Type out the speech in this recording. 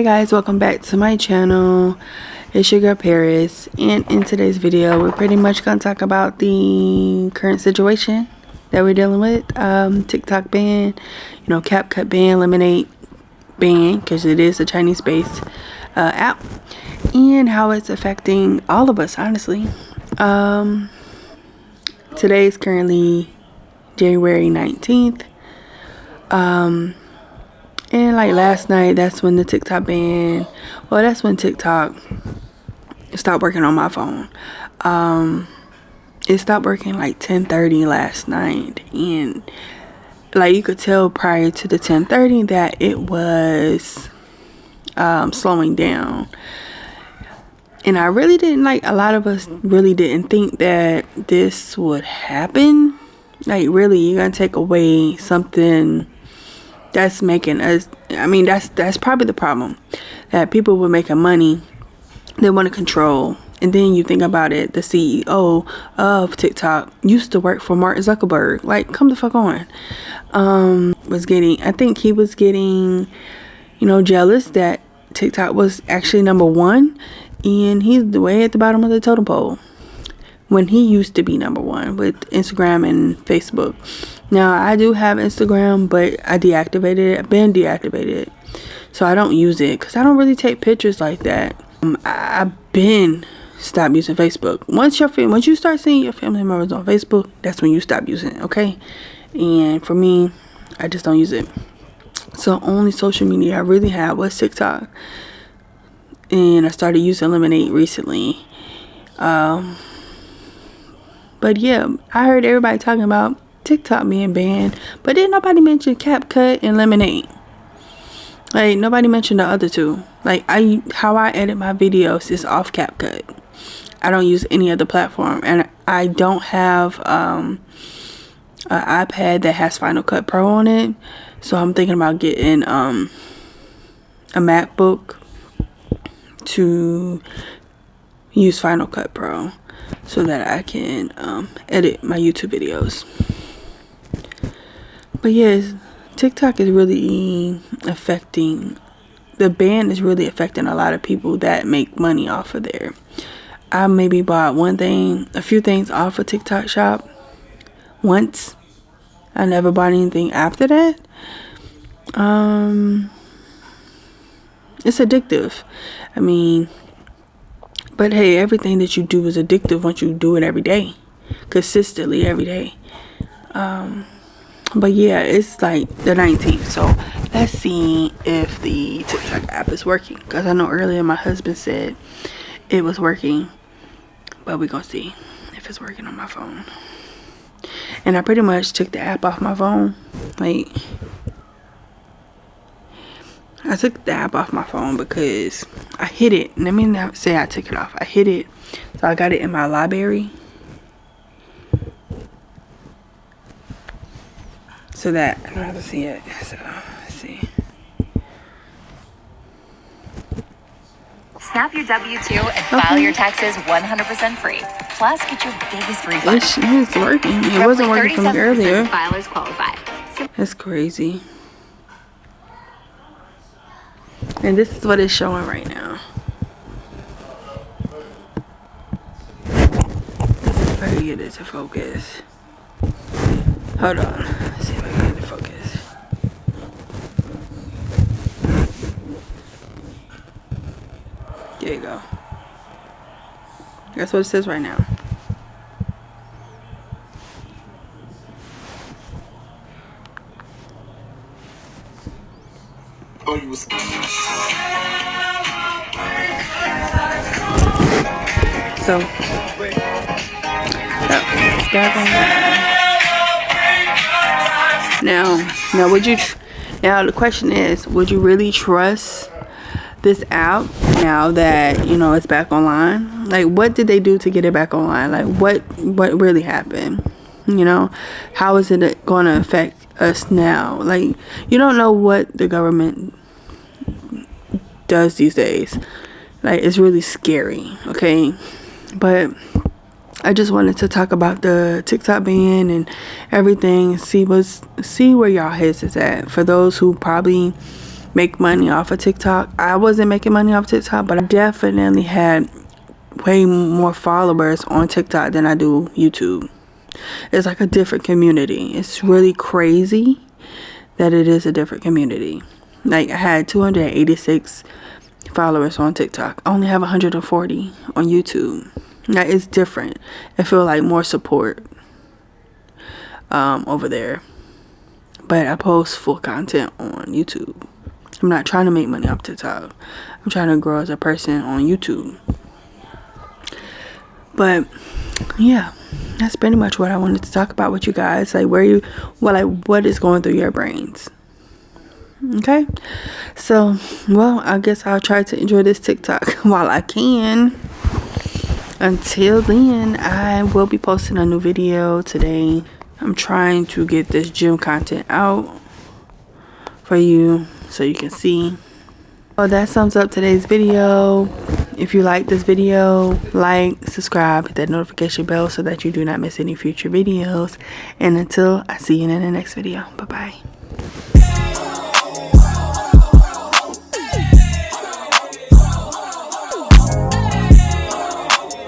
Hey guys, welcome back to my channel. It's your girl Paris, and in today's video we're pretty much gonna talk about the current situation that we're dealing with. TikTok ban, CapCut ban, Lemonade ban, because it is a Chinese based app, and how it's affecting all of us, honestly. Today is currently January 19th. And like last night, that's when the TikTok ban, well, that's when TikTok stopped working on my phone. It stopped working like 10:30 last night, and like you could tell prior to the 10:30 that it was slowing down. And I really didn't, like, a lot of us really didn't think that this would happen. Like, really, you're gonna take away something that's making us, I mean, that's probably the problem, that people were making money, they want to control. And then you think about it, the CEO of TikTok used to work for Mark Zuckerberg. Like, come the fuck on. I think he was getting, jealous that TikTok was actually #1, and he's way at the bottom of the totem pole when he used to be #1 with Instagram and Facebook. Now, I do have Instagram, but I deactivated it. I've been deactivated, so I don't use it because I don't really take pictures like that. I've been stopped using Facebook. Once you start seeing your family members on Facebook, that's when you stop using it, okay? And for me, I just don't use it. So only social media I really had was TikTok, and I started using Lemonade recently. But yeah, I heard everybody talking about TikTok being banned, but didn't nobody mention CapCut and Lemonade. Like, nobody mentioned the other two. Like, how I edit my videos is off CapCut. I don't use any other platform, and I don't have an iPad that has Final Cut Pro on it. So I'm thinking about getting a MacBook to use Final Cut Pro so that I can edit my YouTube videos. But yes, TikTok is really affecting, the ban is really affecting a lot of people that make money off of there. I maybe bought a few things off of TikTok shop once. I never bought anything after that. It's addictive. I mean, but hey, everything that you do is addictive once you do it every day, consistently every day. But yeah, it's like the 19th, so let's see if the TikTok app is working, because I know earlier my husband said it was working, but we're gonna see if it's working on my phone. And I pretty much took the app off my phone. Like, I took the app off my phone because I hid it. Let me not say I took it off. I hid it, so I got it in my library, so that I don't have to see it. So let's see. Snap your W-2 and file your taxes 100% free. Plus, get your biggest refund. It's working. It wasn't working for me earlier. Filers qualify. That's crazy. And this is what it's showing right now. Let's see if I can get it to focus. Hold on. Let's see if I can get it to focus. There you go. That's what it says right now. Oh, you was. So, now would you? Now the question is, would you really trust this app now that it's back online? Like, what did they do to get it back online? Like, what really happened? How is it going to affect us now? Like, you don't know what the government does these days. Like, it's really scary, okay? But I just wanted to talk about the TikTok ban and everything, see where y'all heads is at. For those who probably make money off of TikTok. I wasn't making money off TikTok, but I definitely had way more followers on TikTok than I do YouTube. It's like a different community. It's really crazy that it is a different community. Like, I had 286 followers on TikTok. I only have 140 on YouTube. Now, it's different. I feel like more support over there. But I post full content on YouTube. I'm not trying to make money off TikTok. I'm trying to grow as a person on YouTube. But yeah, that's pretty much what I wanted to talk about with you guys. Like, what is going through your brains? Okay, so, well, I guess I'll try to enjoy this TikTok while I can. Until then, I will be posting a new video today. I'm trying to get this gym content out for you so you can see. Well, that sums up today's video. If you like this video, like, subscribe, hit that notification bell so that you do not miss any future videos. And until I see you in the next video. Bye-bye.